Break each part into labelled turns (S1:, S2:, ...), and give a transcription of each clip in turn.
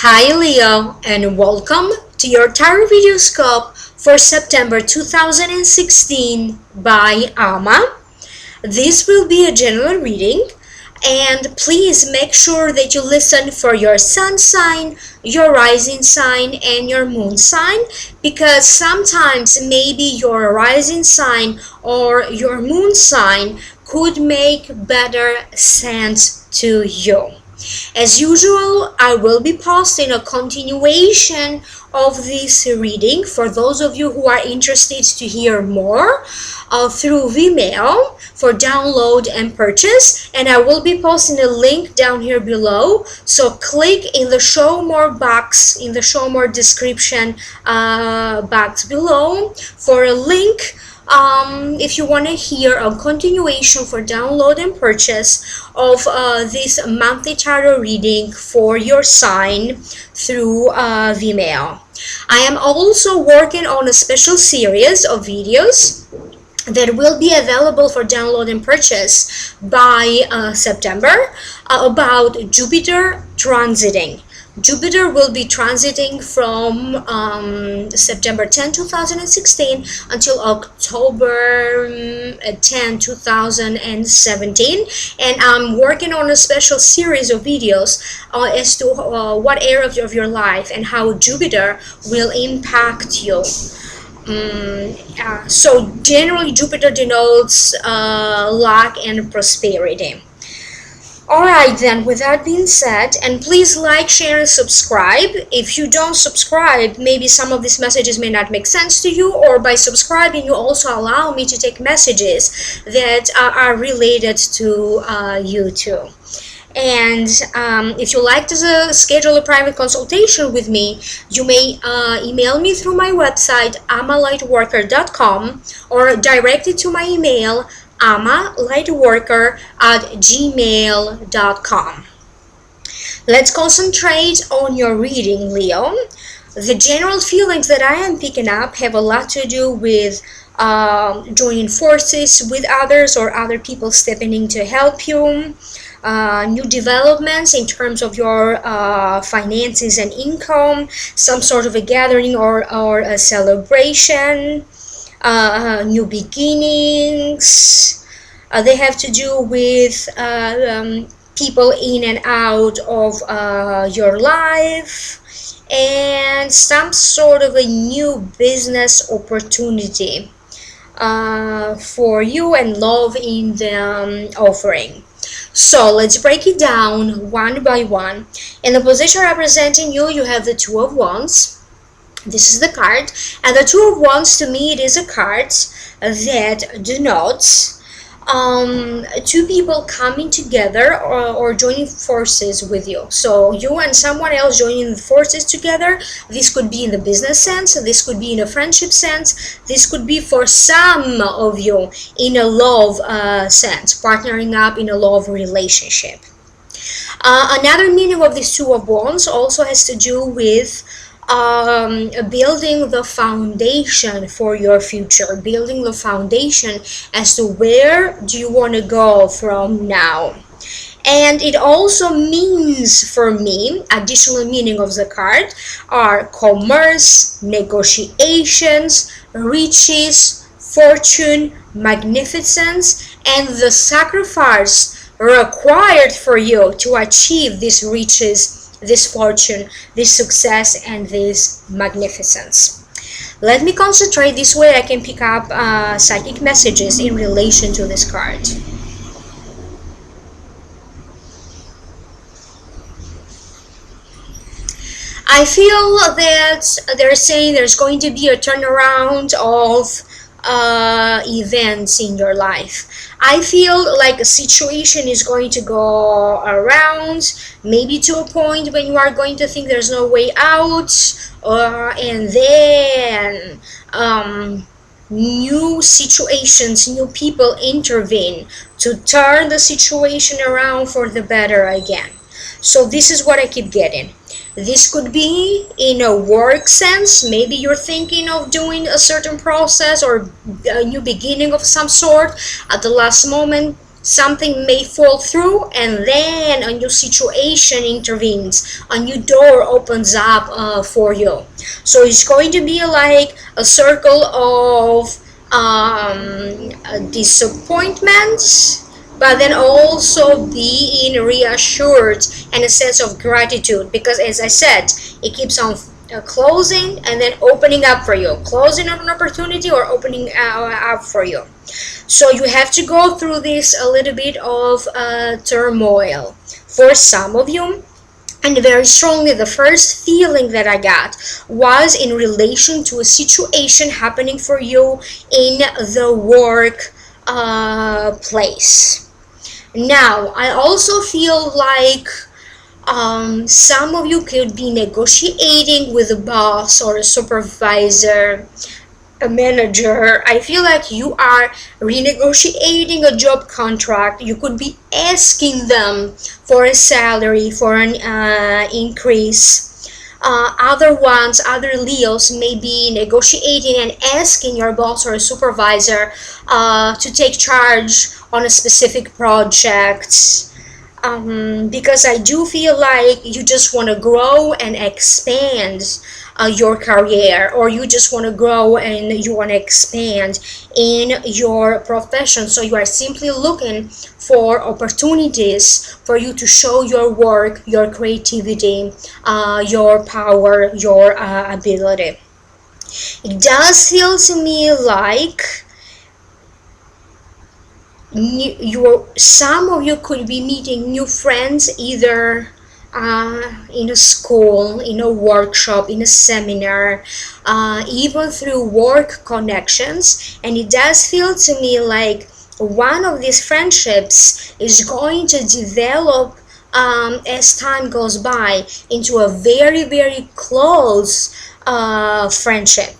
S1: Hi Leo, and welcome to your Tarotvideoscope for September 2016 by Ama. This will be a general reading, and please make sure that you listen for your sun sign, your rising sign, and your moon sign, because sometimes maybe your rising sign or your moon sign could make better sense to you. As usual, I will be posting a continuation of this reading for those of you who are interested to hear more through Vimeo for download and purchase, and I will be posting a link down here below, so click in the show more box, in the show more description box below for a link if you want to hear a continuation for download and purchase of this monthly tarot reading for your sign through Vimeo. I am also working on a special series of videos that will be available for download and purchase by September about Jupiter transiting. Jupiter will be transiting from September 10, 2016 until October 10, 2017, and I'm working on a special series of videos as to what area of your life and how Jupiter will impact you. So generally Jupiter denotes luck and prosperity. Alright then, with that being said, and please like, share, and subscribe. If you don't subscribe, maybe some of these messages may not make sense to you, or by subscribing you also allow me to take messages that are related to you too. And if you like to schedule a private consultation with me, you may email me through my website amalightworker.com or direct it to my email amalightworker@gmail.com. Let's concentrate on your reading, Leo. The general feelings that I am picking up have a lot to do with joining forces with others or other people stepping in to help you. New developments in terms of your finances and income, some sort of a gathering or a celebration. New beginnings. They have to do with people in and out of your life, and some sort of a new business opportunity for you, and love in the offering. So let's break it down one by one. In the position representing you, you have the Two of Wands. This is the card, and the Two of Wands, to me, it is a card that denotes two people coming together or joining forces with you. So you and someone else joining forces together. This could be in the business sense, this could be in a friendship sense, this could be for some of you in a love sense, partnering up in a love relationship. Another meaning of this Two of Wands also has to do with building the foundation for your future, building the foundation as to where do you want to go from now. And it also means, for me, additional meaning of the card are commerce, negotiations, riches, fortune, magnificence, and the sacrifice required for you to achieve these riches, this fortune, this success, and this magnificence. Let me concentrate, this way I can pick up psychic messages in relation to this card. I feel that they're saying there's going to be a turnaround of events in your life. I feel like a situation is going to go around, maybe to a point when you are going to think there's no way out, and then new situations, new people intervene to turn the situation around for the better again. So this is what I keep getting. This could be in a work sense. Maybe you're thinking of doing a certain process or a new beginning of some sort. At the last moment, something may fall through, and then a new situation intervenes, a new door opens up for you. So it's going to be like a circle of disappointments, but then also being reassured and a sense of gratitude, because as I said, it keeps on closing and then opening up for you, closing on an opportunity or opening up for you. So you have to go through this a little bit of turmoil for some of you. And very strongly, the first feeling that I got was in relation to a situation happening for you in the work place. Now, I also feel like some of you could be negotiating with a boss or a supervisor, a manager. I feel like you are renegotiating a job contract. You could be asking them for a salary, for an increase. Other Leos may be negotiating and asking your boss or a supervisor to take charge on a specific project. Because I do feel like you just want to grow and expand your career, or you just want to grow and you want to expand in your profession. So you are simply looking for opportunities for you to show your work, your creativity, your power, your ability. It does feel to me like some of you could be meeting new friends, either in a school, in a workshop, in a seminar, even through work connections. And it does feel to me like one of these friendships is going to develop as time goes by into a very, very close friendship.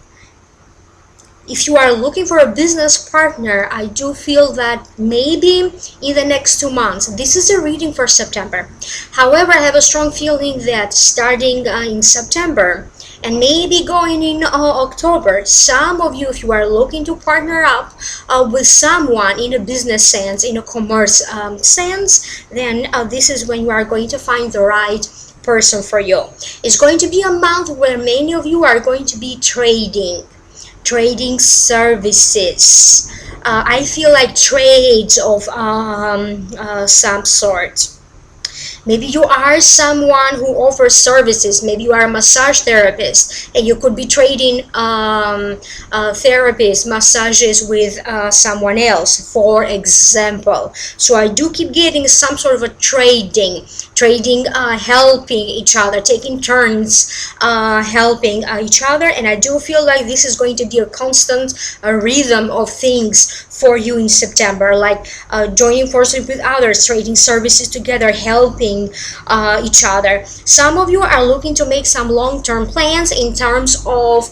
S1: If you are looking for a business partner, I do feel that maybe in the next 2 months. This is a reading for September. However, I have a strong feeling that starting in September and maybe going in October, some of you, if you are looking to partner up with someone in a business sense, in a commerce sense, then this is when you are going to find the right person for you. It's going to be a month where many of you are going to be trading services. I feel like trades of some sort. Maybe you are someone who offers services. Maybe you are a massage therapist and you could be trading therapies, massages with someone else, for example. So I do keep getting some sort of a trading, helping each other, taking turns helping each other. And I do feel like this is going to be a constant rhythm of things for you in September, like joining forces with others, trading services together, helping each other. Some of you are looking to make some long-term plans in terms of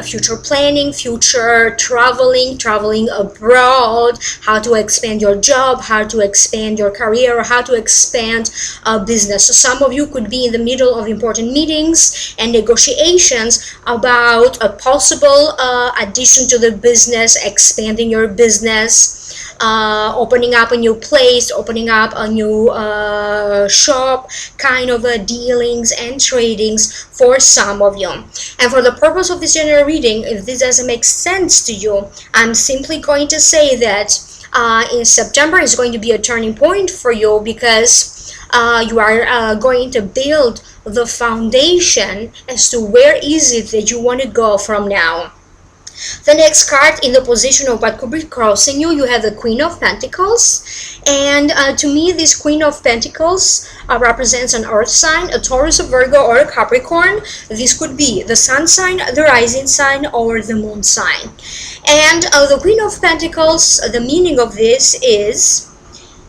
S1: future planning, future traveling abroad, how to expand your job, how to expand your career, or how to expand business. So some of you could be in the middle of important meetings and negotiations about a possible addition to the business, expanding your business, opening up a new place, opening up a new shop, kind of dealings and tradings for some of you. And for the purpose of this general reading, if this doesn't make sense to you, I'm simply going to say that in September is going to be a turning point for you, because you are going to build the foundation as to where is it that you want to go from now. The next card in the position of what could be crossing you, you have the Queen of Pentacles. And to me, this Queen of Pentacles represents an earth sign, a Taurus, a Virgo, or a Capricorn. This could be the sun sign, the rising sign, or the moon sign. And the Queen of Pentacles, the meaning of this is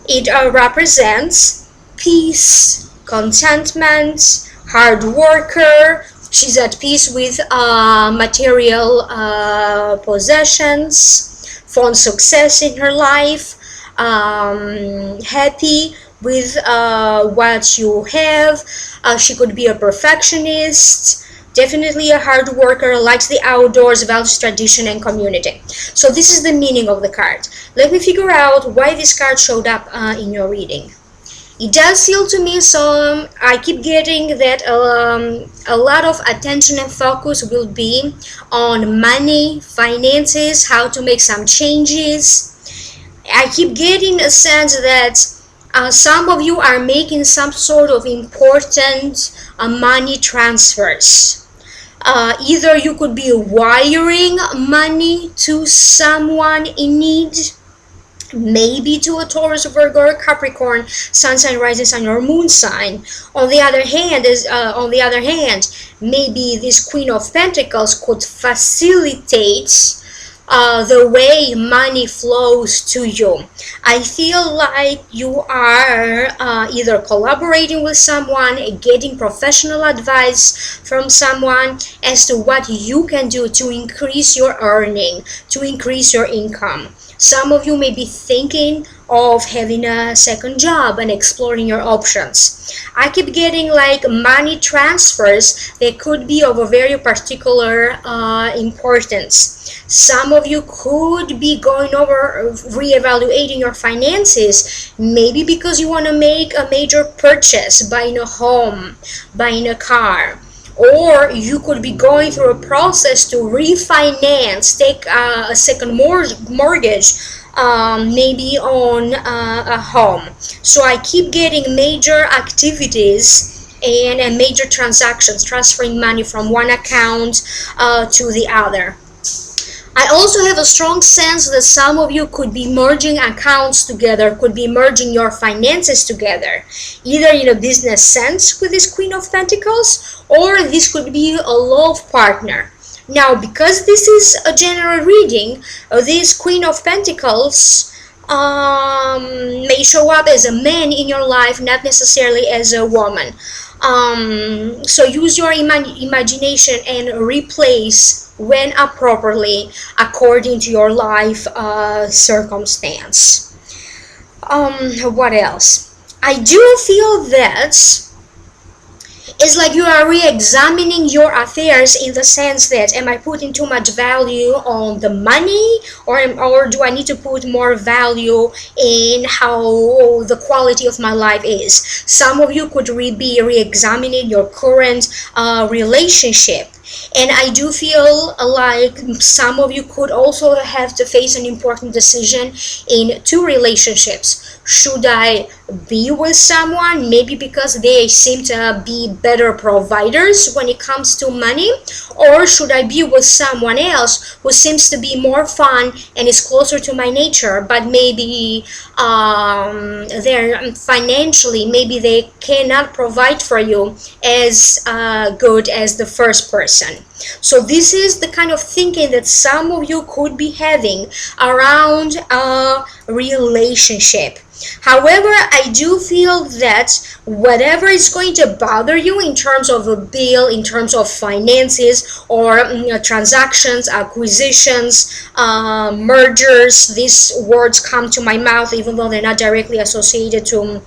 S1: it represents peace, contentment, hard worker. She's at peace with material possessions, found success in her life, happy with what you have. She could be a perfectionist, Definitely a hard worker, likes the outdoors, values tradition and community. So this is the meaning of the card. Let me figure out why this card showed up in your reading. It does feel to me, so I keep getting that a lot of attention and focus will be on money, finances, how to make some changes. I keep getting a sense that some of you are making some sort of important money transfers. Either you could be wiring money to someone in need, maybe to a Taurus, Virgo, or Capricorn, sun sign, rising sign, or moon sign. On the other hand, maybe this Queen of Pentacles could facilitate the way money flows to you. I feel like you are either collaborating with someone, getting professional advice from someone as to what you can do to increase your earning, to increase your income. Some of you may be thinking of having a second job and exploring your options. I keep getting like money transfers that could be of a very particular importance. Some of you could be going over, reevaluating your finances, maybe because you want to make a major purchase, buying a home, buying a car. Or you could be going through a process to refinance, take a second mortgage, maybe on a home. So I keep getting major activities and major transactions, transferring money from one account to the other. I also have a strong sense that some of you could be merging accounts together, could be merging your finances together, either in a business sense with this Queen of Pentacles, or this could be a love partner. Now, because this is a general reading, this Queen of Pentacles may show up as a man in your life, not necessarily as a woman. So use your imagination and replace when appropriately according to your life circumstance. What else? I do feel that it's like you are re-examining your affairs, in the sense that, am I putting too much value on the money, or do I need to put more value in how the quality of my life is? Some of you could be re-examining your current relationship. And I do feel like some of you could also have to face an important decision in two relationships. Should I be with someone, maybe because they seem to be better providers when it comes to money, or should I be with someone else who seems to be more fun and is closer to my nature, but maybe they're financially, maybe they cannot provide for you as good as the first person. So this is the kind of thinking that some of you could be having around a relationship. However, I do feel that whatever is going to bother you in terms of a bill, in terms of finances, or transactions, acquisitions, mergers, these words come to my mouth even though they're not directly associated to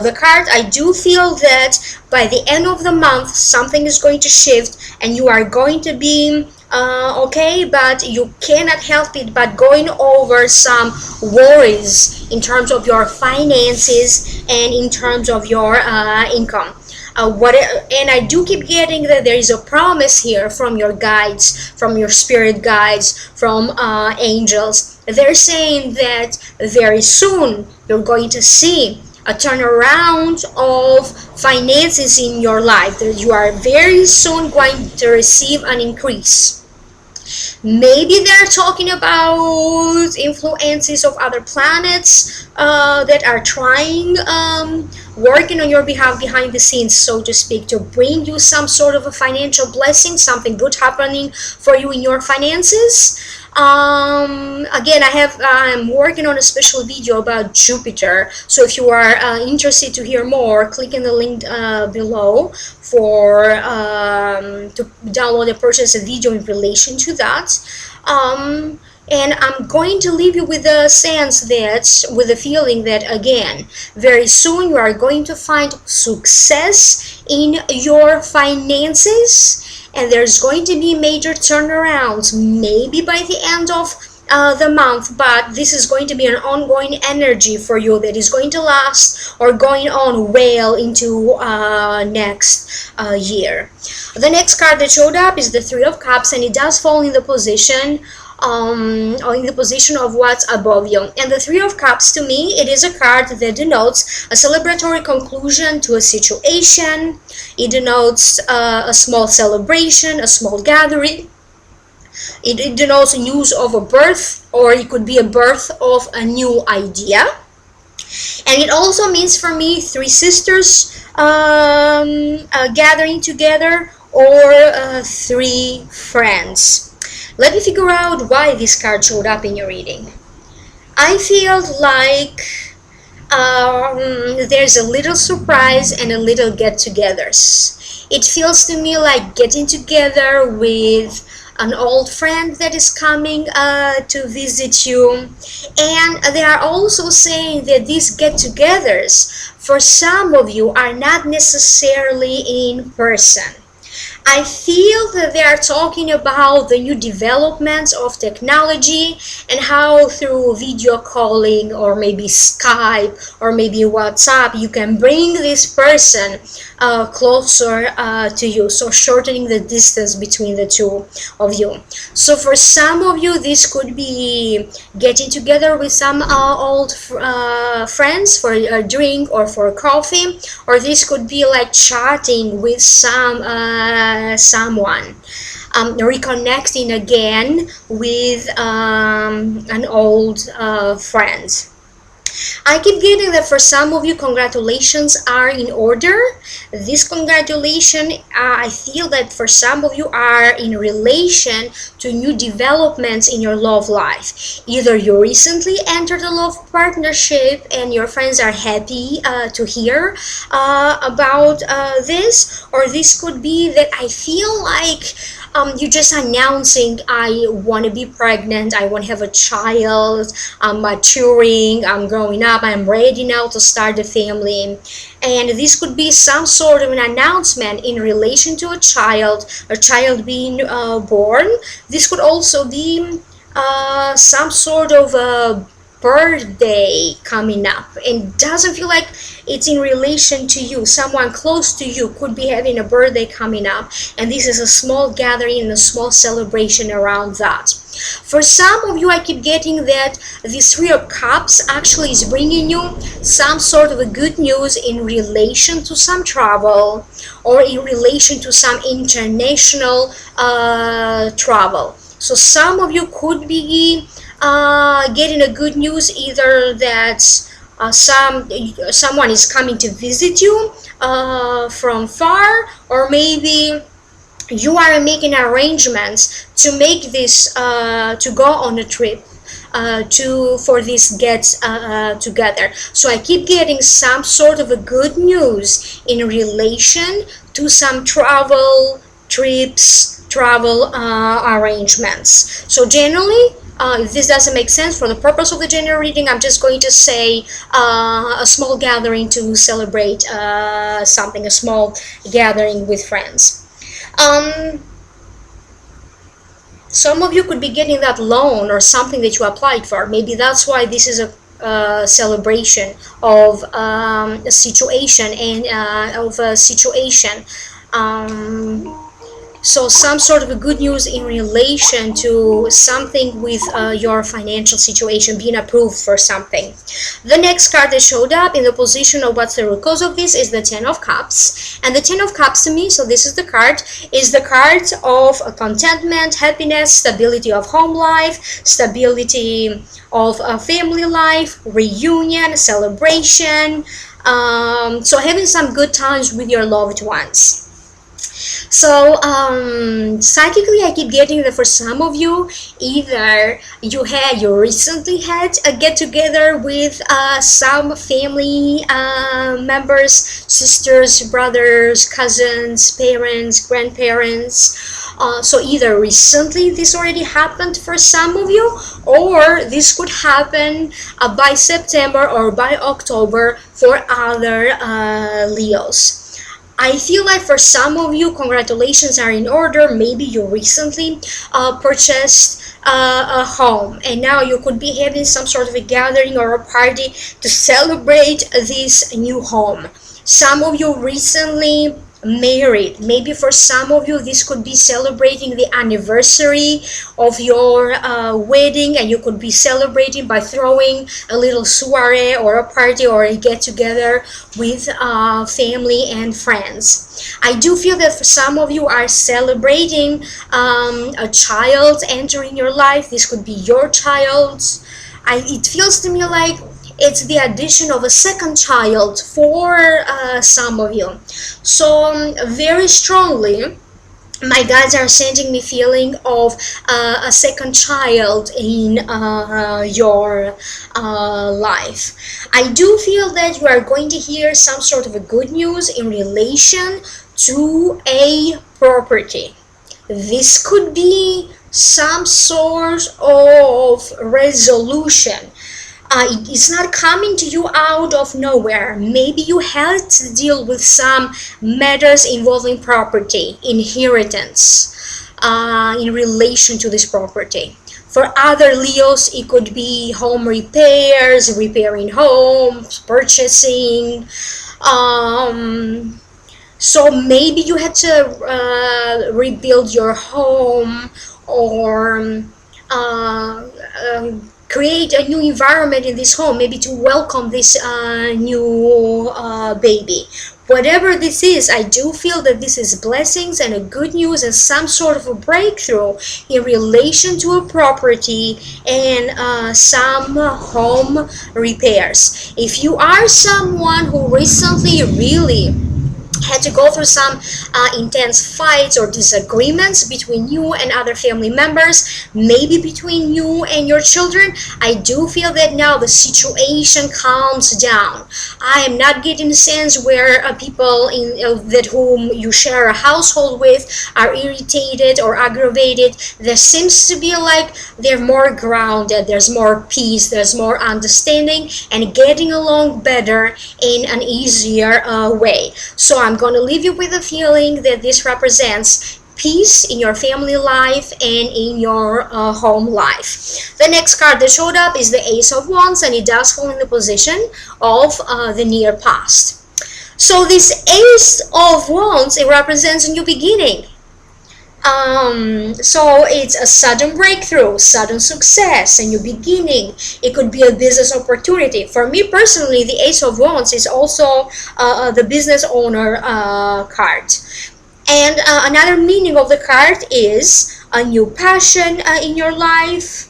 S1: the card. I do feel that by the end of the month something is going to shift and you are going to be okay, but you cannot help it but going over some worries in terms of your finances and in terms of your income. And I do keep getting that there is a promise here from your guides, from your spirit guides, from angels. They're saying that very soon you're going to see a turnaround of finances in your life, that you are very soon going to receive an increase. Maybe they're talking about influences of other planets that are trying, working on your behalf behind the scenes, so to speak, to bring you some sort of a financial blessing, something good happening for you in your finances. Again, I'm working on a special video about Jupiter, so if you are interested to hear more, click in the link below for to download and purchase a video in relation to that. And I'm going to leave you with the sense that, with the feeling that, again, very soon you are going to find success in your finances, and there's going to be major turnarounds, maybe by the end of the month, but this is going to be an ongoing energy for you that is going to last or going on well into next year. The next card that showed up is the Three of Cups, and it does fall in the position or in the position of what's above you. And the Three of Cups, to me, it is a card that denotes a celebratory conclusion to a situation. It denotes a small celebration, a small gathering. It denotes news of a birth, or it could be a birth of a new idea. And it also means for me three sisters gathering together, or three friends. Let me figure out why this card showed up in your reading. I feel like there's a little surprise and a little get-togethers. It feels to me like getting together with an old friend that is coming to visit you. And they are also saying that these get-togethers, for some of you, are not necessarily in person. I feel that they are talking about the new developments of technology and how through video calling, or maybe Skype, or maybe WhatsApp, you can bring this person closer to you, so shortening the distance between the two of you. So for some of you, this could be getting together with some old friends for a drink or for coffee, or this could be like chatting with someone, reconnecting again with an old friend. I keep getting that for some of you, congratulations are in order. This congratulation, I feel that for some of you, are in relation to new developments in your love life. Either you recently entered a love partnership and your friends are happy to hear about this, or this could be that I feel like you're just announcing, I want to be pregnant, I want to have a child, I'm maturing, I'm growing up, I'm ready now to start a family. And this could be some sort of an announcement in relation to a child being born. This could also be some sort of a birthday coming up, and doesn't feel like it's in relation to you. Someone close to you could be having a birthday coming up, and this is a small gathering and a small celebration around that. For some of you, I keep getting that this Three of Cups actually is bringing you some sort of a good news in relation to some travel, or in relation to some international travel. So some of you could be getting a good news, either that someone is coming to visit you from far, or maybe you are making arrangements to make this to go on a trip for this get together. So I keep getting some sort of a good news in relation to some travel trips, travel arrangements. So generally, if this doesn't make sense for the purpose of the general reading, I'm just going to say a small gathering to celebrate something, a small gathering with friends. Some of you could be getting that loan or something that you applied for. Maybe that's why this is a celebration of a situation, and of a situation. So some sort of a good news in relation to something with your financial situation, being approved for something. The next card that showed up in the position of what's the root cause of this is the Ten of Cups. And the Ten of Cups, to me, so this is the card of contentment, happiness, stability of home life, stability of family life, reunion, celebration. So having some good times with your loved ones. So psychically, I keep getting that for some of you, either you recently had a get-together with some family members, sisters, brothers, cousins, parents, grandparents. So either recently this already happened for some of you, or this could happen by September or by October for other Leos. I feel like for some of you, congratulations are in order. Maybe you recently purchased a home, and now you could be having some sort of a gathering or a party to celebrate this new home. Some of you recently married. Maybe for some of you this could be celebrating the anniversary of your wedding, and you could be celebrating by throwing a little soiree or a party or a get together with family and friends. I do feel that for some of you are celebrating a child entering your life. This could be your child. It feels to me like it's the addition of a second child for some of you. So very strongly my guides are sending me feeling of a second child in your life. I do feel that you are going to hear some sort of a good news in relation to a property. This could be some sort of resolution. It's not coming to you out of nowhere. Maybe you had to deal with some matters involving property, inheritance, in relation to this property. For other Leos, it could be home repairs, repairing homes, purchasing. So maybe you had to rebuild your home, or create a new environment in this home, maybe to welcome this new baby. Whatever this is, I do feel that this is blessings and a good news and some sort of a breakthrough in relation to a property and some home repairs. If you are someone who recently really had to go through some intense fights or disagreements between you and other family members, maybe between you and your children, I do feel that now the situation calms down. I am not getting the sense where people that whom you share a household with are irritated or aggravated. There seems to be like they're more grounded, there's more peace, there's more understanding and getting along better in an easier way. So I'm going to leave you with a feeling that this represents peace in your family life and in your home life. The next card that showed up is the Ace of Wands, and it does fall in the position of the near past. So this Ace of Wands, it represents a new beginning. So it's a sudden breakthrough, sudden success, a new beginning. It could be a business opportunity. For me personally, the Ace of Wands is also the business owner card. And another meaning of the card is a new passion in your life.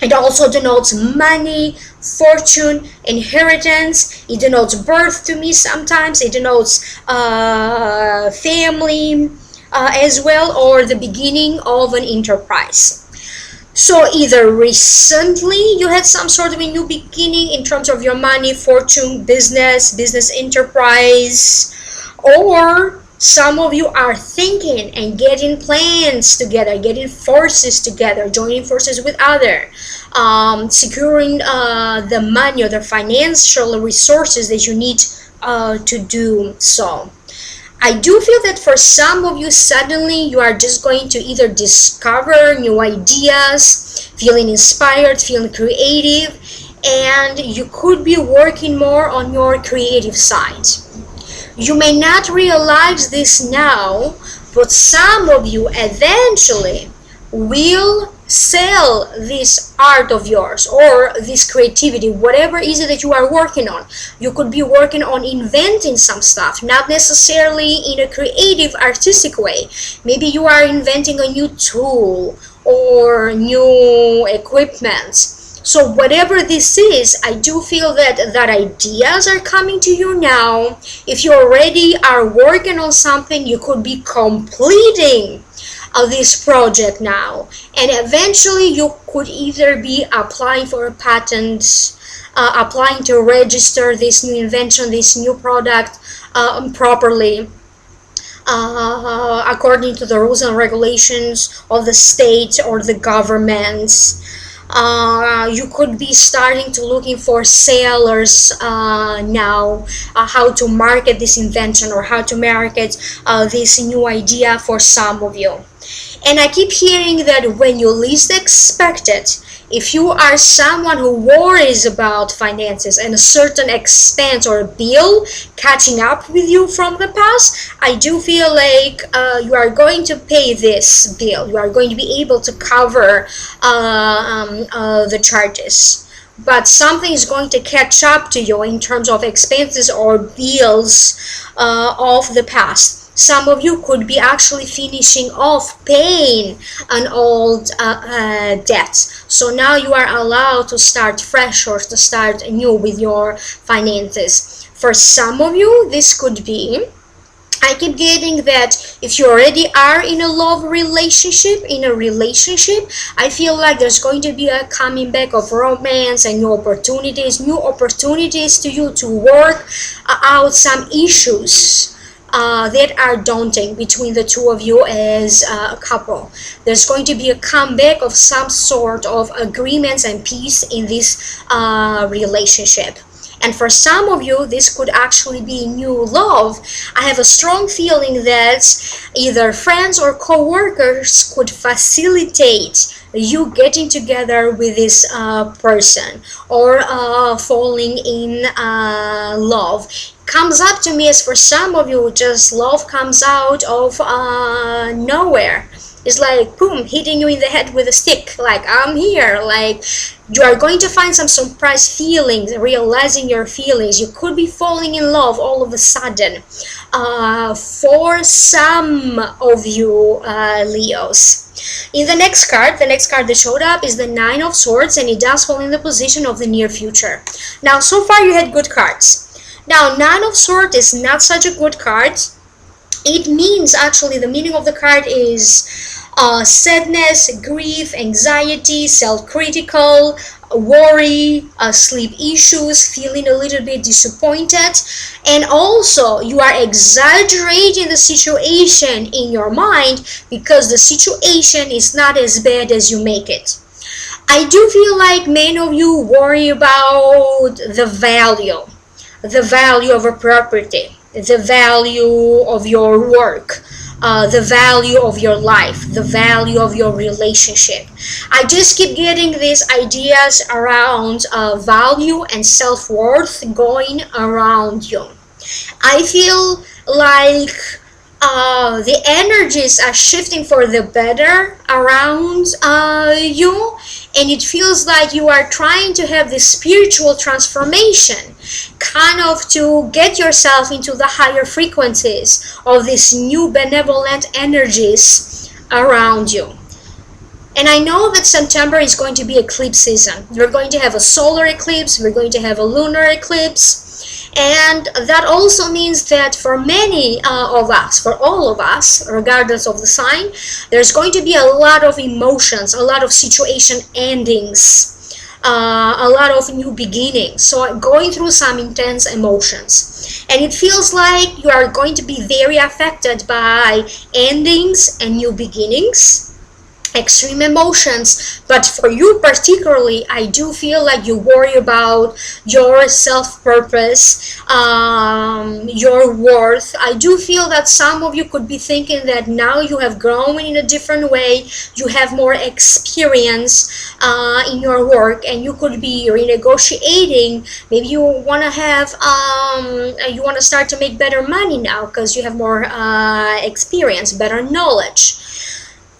S1: It also denotes money, fortune, inheritance. It denotes birth to me sometimes. It denotes family as well, or the beginning of an enterprise. So either recently you had some sort of a new beginning in terms of your money, fortune, business enterprise, or some of you are thinking and getting plans together, getting forces together, joining forces with others, securing the money or the financial resources that you need to do so. I do feel that for some of you, suddenly you are just going to either discover new ideas, feeling inspired, feeling creative, and you could be working more on your creative side. You may not realize this now, but some of you eventually will sell this art of yours or this creativity, whatever is it that you are working on. You could be working on inventing some stuff, not necessarily in a creative, artistic way. Maybe you are inventing a new tool or new equipment. So whatever this is, I do feel that ideas are coming to you now. If you already are working on something, you could be completing this project now, and eventually you could either be applying for a patent, applying to register this new invention, this new product properly according to the rules and regulations of the state or the government. You could be starting to looking for sellers now, how to market this invention or how to market this new idea for some of you. And I keep hearing that when you least expect it, if you are someone who worries about finances and a certain expense or bill catching up with you from the past, I do feel like you are going to pay this bill. You are going to be able to cover the charges. But something is going to catch up to you in terms of expenses or bills of the past. Some of you could be actually finishing off paying an old debt. So now you are allowed to start fresh or to start anew with your finances. For some of you, this could be, I keep getting that if you already are in a love relationship, I feel like there's going to be a coming back of romance and new opportunities to you to work out some issues that are daunting between the two of you as a couple. There's going to be a comeback of some sort of agreements and peace in this relationship. And for some of you, this could actually be new love. I have a strong feeling that either friends or co-workers could facilitate you getting together with this person or falling in love. Comes up to me as for some of you, just love comes out of nowhere. It's like boom, hitting you in the head with a stick, like I'm here. Like you are going to find some surprise feelings, realizing your feelings. You could be falling in love all of a sudden. For some of you Leos. In the next card that showed up is the Nine of Swords, and it does fall in the position of the near future. Now so far you had good cards. Now Nine of Swords is not such a good card. It means, actually, the meaning of the card is sadness, grief, anxiety, self-critical, worry, sleep issues, feeling a little bit disappointed, and also you are exaggerating the situation in your mind because the situation is not as bad as you make it. I do feel like many of you worry about the value of a property, the value of your work, the value of your life, the value of your relationship. I just keep getting these ideas around value and self-worth going around you. I feel like the energies are shifting for the better around you, and it feels like you are trying to have this spiritual transformation, kind of to get yourself into the higher frequencies of these new benevolent energies around you. And I know that September is going to be eclipse season. We're going to have a solar eclipse, we're going to have a lunar eclipse, and that also means that for many of us, for all of us, regardless of the sign, there's going to be a lot of emotions, a lot of situation endings, a lot of new beginnings. So I'm going through some intense emotions, and it feels like you are going to be very affected by endings and new beginnings, extreme emotions. But for you particularly, I do feel like you worry about your self-purpose, your worth. I do feel that some of you could be thinking that now you have grown in a different way, you have more experience in your work, and you could be renegotiating. Maybe you want to have you want to start to make better money now because you have more experience, better knowledge.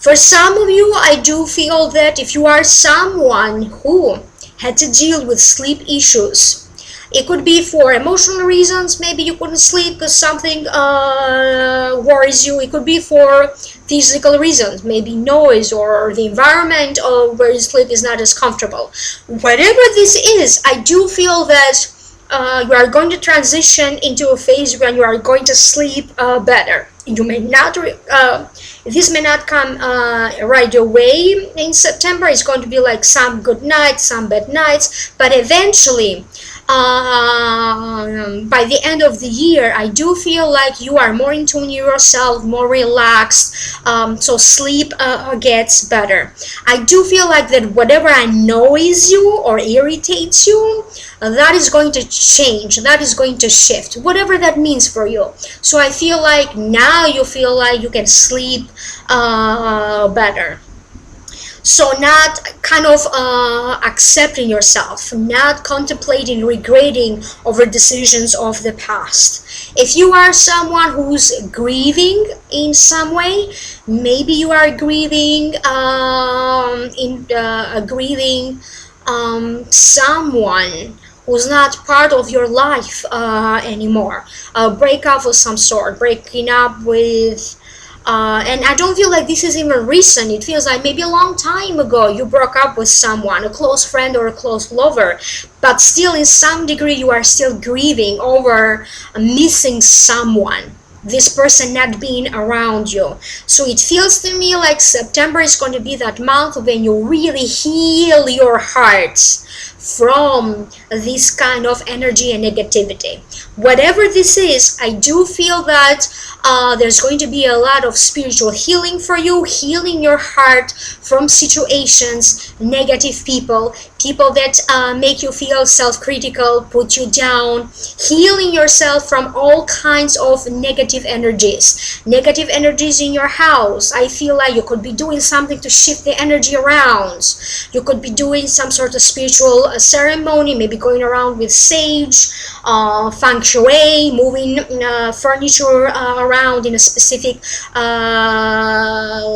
S1: For some of you, I do feel that if you are someone who had to deal with sleep issues, it could be for emotional reasons. Maybe you couldn't sleep because something worries you. It could be for physical reasons, maybe noise or the environment where you sleep is not as comfortable. Whatever this is, I do feel that you are going to transition into a phase when you are going to sleep better. You may not, this may not come right away in September. It's going to be like some good nights, some bad nights, but eventually by the end of the year, I do feel like you are more in tune with yourself, more relaxed, so sleep gets better. I do feel like that whatever annoys you or irritates you, that is going to change, that is going to shift, whatever that means for you. So I feel like now you feel like you can sleep better. So not kind of accepting yourself, not contemplating, regretting over decisions of the past. If you are someone who's grieving in some way, maybe you are grieving someone who's not part of your life anymore. A breakup of some sort, breaking up with and I don't feel like this is even recent. It feels like maybe a long time ago you broke up with someone, a close friend or a close lover, but still in some degree you are still grieving over missing someone, this person not being around you. So it feels to me like September is going to be that month when you really heal your heart from this kind of energy and negativity. Whatever this is, I do feel that there's going to be a lot of spiritual healing for you, healing your heart from situations, negative people, people that make you feel self-critical, put you down, healing yourself from all kinds of negative energies in your house. I feel like you could be doing something to shift the energy around. You could be doing some sort of spiritual ceremony, maybe going around with sage, feng shui, moving furniture around in a specific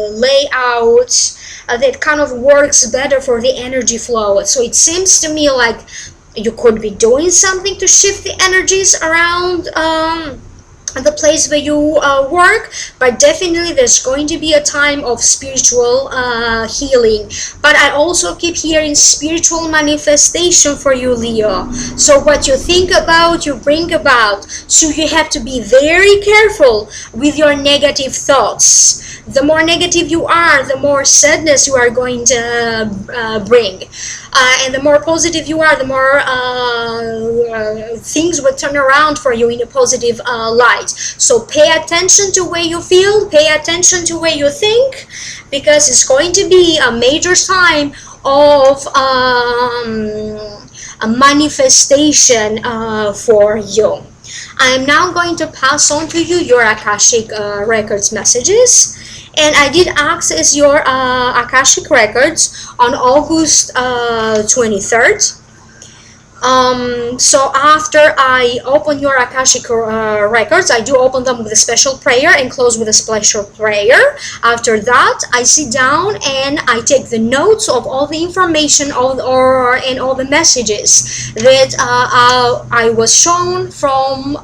S1: layout that kind of works better for the energy flow. So it seems to me like you could be doing something to shift the energies around the place where you work, but definitely there's going to be a time of spiritual healing. But I also keep hearing spiritual manifestation for you, Leo. So what you think about, you bring about. So you have to be very careful with your negative thoughts. The more negative you are, the more sadness you are going to bring. And the more positive you are, the more things will turn around for you in a positive light. So pay attention to where you feel, pay attention to where you think, because it's going to be a major time of a manifestation for you. I am now going to pass on to you your Akashic Records messages. And I did access your Akashic Records on August 23rd. So after I open your Akashic Records, I do open them with a special prayer and close with a special prayer. After that, I sit down and I take the notes of all the information and all the messages that I was shown from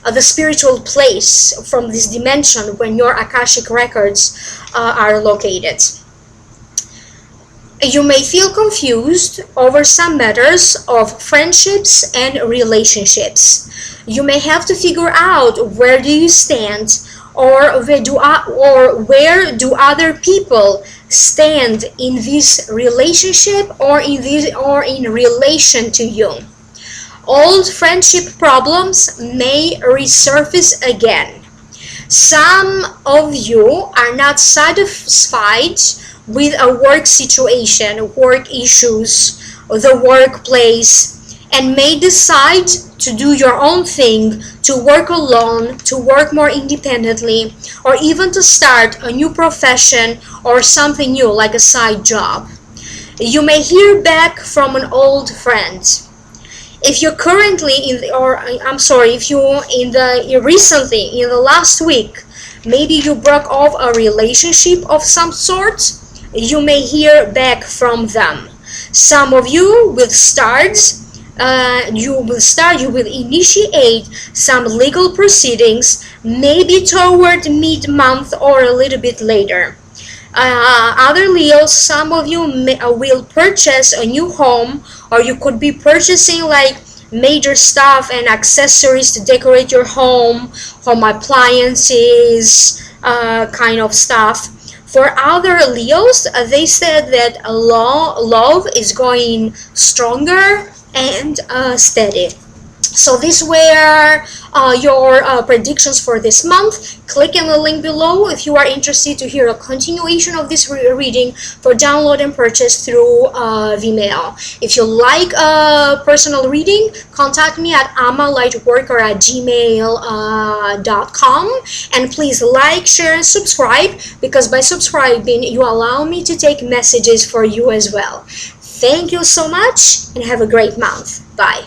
S1: the spiritual place, from this dimension when your Akashic Records are located. You may feel confused over some matters of friendships and relationships. You may have to figure out where do you stand, or where do other people stand in this relationship or in relation to you. Old friendship problems may resurface again. Some of you are not satisfied with a work situation, work issues, or the workplace, and may decide to do your own thing, to work alone, to work more independently, or even to start a new profession or something new like a side job. You may hear back from an old friend. If you're currently recently, in the last week, maybe you broke off a relationship of some sort, you may hear back from them. Some of you will you will initiate some legal proceedings, maybe toward mid-month or a little bit later. Other Leos, some of you will purchase a new home, or you could be purchasing like major stuff and accessories to decorate your home appliances, kind of stuff. For other Leos, they said that love is going stronger and steady. So these were your predictions for this month. Click on the link below if you are interested to hear a continuation of this reading for download and purchase through Vimeo. If you like a personal reading, contact me at amalightworker@gmail.com, and please like, share, and subscribe, because by subscribing you allow me to take messages for you as well. Thank you so much and have a great month. Bye.